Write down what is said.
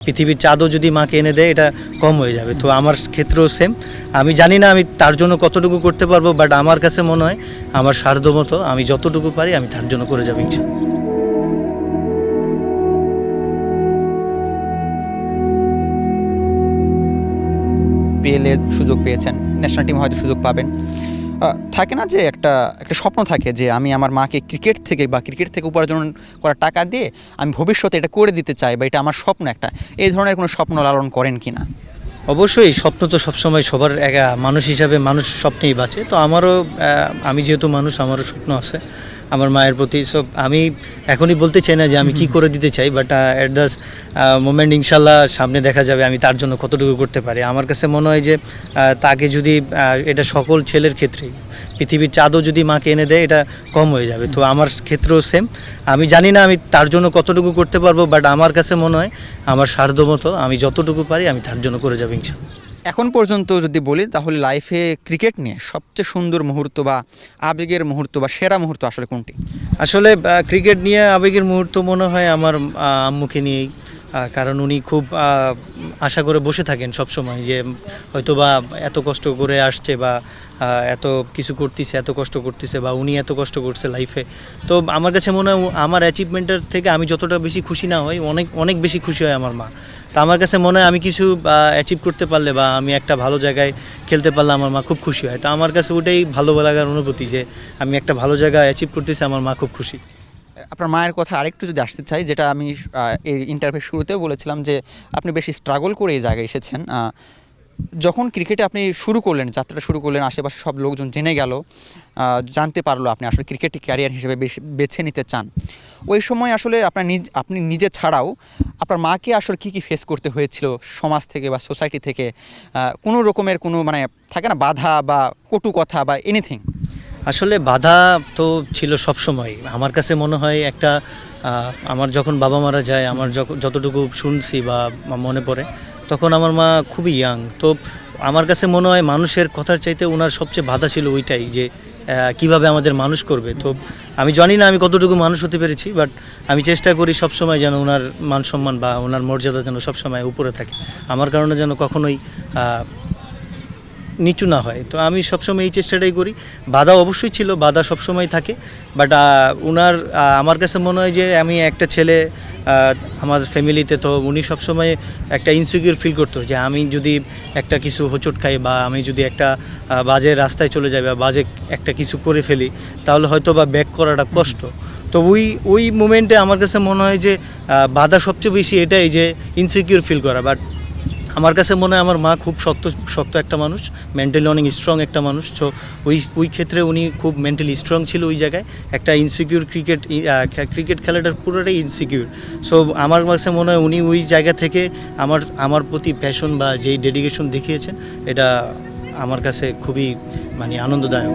পৃথিবীর চাঁদও যদি মাকে এনে দেয় এটা কম হয়ে যাবে। তো আমার ক্ষেত্রেও সেম। আমি জানি না আমি তার জন্য কতটুকু করতে পারবো, বাট আমার কাছে মনে হয় আমার সাধ্যমতো আমি যতটুকু পারি আমি তার জন্য করে যাবো ইনশাল্লাহ। পিএলের সুযোগ পেয়েছেন, ন্যাশনাল টিম হয়তো সুযোগ পাবেন। থাকে না যে একটা একটা স্বপ্ন থাকে যে আমি আমার মাকে ক্রিকেট থেকে উপার্জন করা টাকা দিয়ে আমি ভবিষ্যতে এটা করে দিতে চাই, বা এটা আমার স্বপ্ন একটা। এই ধরনের কোনো স্বপ্ন লালন করেন কি না? অবশ্যই স্বপ্ন তো সবসময় সবার মানুষ হিসাবে মানুষ স্বপ্নেই বাঁচে। তো আমারও আমি যেহেতু মানুষ, আমারও স্বপ্ন আছে আমার মায়ের প্রতি। সব আমি এখনই বলতে চাই না যে আমি কি করে দিতে চাই, বাট অ্যাট দ্য মোমেন্ট ইনশাল্লাহ সামনে দেখা যাবে আমি তার জন্য কতটুকু করতে পারি। আমার কাছে মনে হয় যে তাকে যদি এটা সকল ছেলের ক্ষেত্রেই, পৃথিবীর চাঁদও যদি মাকে এনে দেয় এটা কম হয়ে যাবে। তো আমার ক্ষেত্রেও সেম। আমি জানি না আমি তার জন্য কতটুকু করতে পারবো, বাট আমার কাছে মনে হয় আমার সাধ্যমতো আমি যতটুকু পারি আমি তার জন্য করে যাবো ইনশাল্লাহ। এখন পর্যন্ত যদি বলি তাহলে লাইফে ক্রিকেট নিয়ে সবচেয়ে সুন্দর মুহূর্ত বা আবেগের মুহূর্ত বা সেরা মুহূর্ত আসলে কোনটি? আসলে ক্রিকেট নিয়ে আবেগের মুহূর্ত মনে হয় আমার আম্মুকে নিয়েই। কারণ উনি খুব আশা করে বসে থাকেন সব সময় যে হয়তো বা এত কষ্ট করে আসছে বা এত কিছু করতেছে, এত কষ্ট করতেছে, বা উনি এত কষ্ট করছে লাইফে। তো আমার কাছে মনে হয় আমার অ্যাচিভমেন্টের থেকে আমি যতটা বেশি খুশি না হই, অনেক অনেক বেশি খুশি হয় আমার মা। তো আমার কাছে মনে হয় আমি কিছু অ্যাচিভ করতে পারলে বা আমি একটা ভালো জায়গায় খেলতে পারলে আমার মা খুব খুশি হয়। তো আমার কাছে ওটাই ভালো লাগার অনুভূতি যে আমি একটা ভালো জায়গায় অ্যাচিভ করতেছি, আমার মা খুব খুশি। আপনার মায়ের কথা আরেকটু যদি আসতে চাই, যেটা আমি এই ইন্টারভিউ শুরুতেও বলেছিলাম যে আপনি বেশি স্ট্রাগল করে এই জায়গায় এসেছেন। যখন ক্রিকেটে আপনি যাত্রাটা শুরু করলেন, আশেপাশে সব লোকজন জেনে গেল, জানতে পারলো আপনি আসলে ক্রিকেট ক্যারিয়ার হিসেবে বেছে নিতে চান, ওই সময় আসলে আপনি নিজে ছাড়াও আপনার মাকে আসলে কী ফেস করতে হয়েছিল সমাজ থেকে বা সোসাইটি থেকে? কোনো রকমের কোনো মানে থাকে না বাধা বা কটু কথা বা এনিথিং? আসলে বাধা তো ছিল সব সময়। আমার কাছে মনে হয় একটা আমার যখন বাবা মারা যায়, আমার যতটুকু শুনছি বা মনে পড়ে, তখন আমার মা খুবই ইয়াং। তো আমার কাছে মনে হয় মানুষের কথার চাইতে ওনার সবচেয়ে বাধা ছিল ওইটাই যে কিভাবে আমাদের মানুষ করবে। তো আমি জানি না আমি কতটুকু মানুষ হতে পেরেছি, বাট আমি চেষ্টা করি সবসময় যেন ওনার মান সম্মান বা ওনার মর্যাদা যেন সবসময় উপরে থাকে, আমার কারণে যেন কখনোই নিচু না হয়। তো আমি সবসময় এই চেষ্টাটাই করি। বাধা অবশ্যই ছিল, বাধা সবসময় থাকে, বাট আমার কাছে মনে হয় যে আমি একটা ছেলে আমার ফ্যামিলিতে, তো উনি সবসময় একটা ইনসিকিউর ফিল করতো যে আমি যদি একটা কিছু হোঁচট খাই বা আমি যদি একটা বাজে রাস্তায় চলে যাই বা বাজে একটা কিছু করে ফেলি, তাহলে হয়তো বা ব্যাক করাটা কষ্ট। তো ওই মোমেন্টে আমার কাছে মনে হয় যে বাধা সবচেয়ে বেশি এটাই যে ইনসিকিউর ফিল করা। বাট আমার কাছে মনে হয় আমার মা খুব শক্ত একটা মানুষ, মেন্টালি অনেক স্ট্রং একটা মানুষ। সো ওই ক্ষেত্রে উনি খুব মেন্টালি স্ট্রং ছিল ওই জায়গায়। একটা ইনসিকিউর ক্রিকেট খেলাটার পুরোটাই ইনসিকিউর। সো আমার কাছে মনে হয় উনি ওই জায়গা থেকে আমার প্রতি প্যাশন বা যেই ডেডিকেশন দেখিয়েছেন, এটা আমার কাছে খুবই আনন্দদায়ক।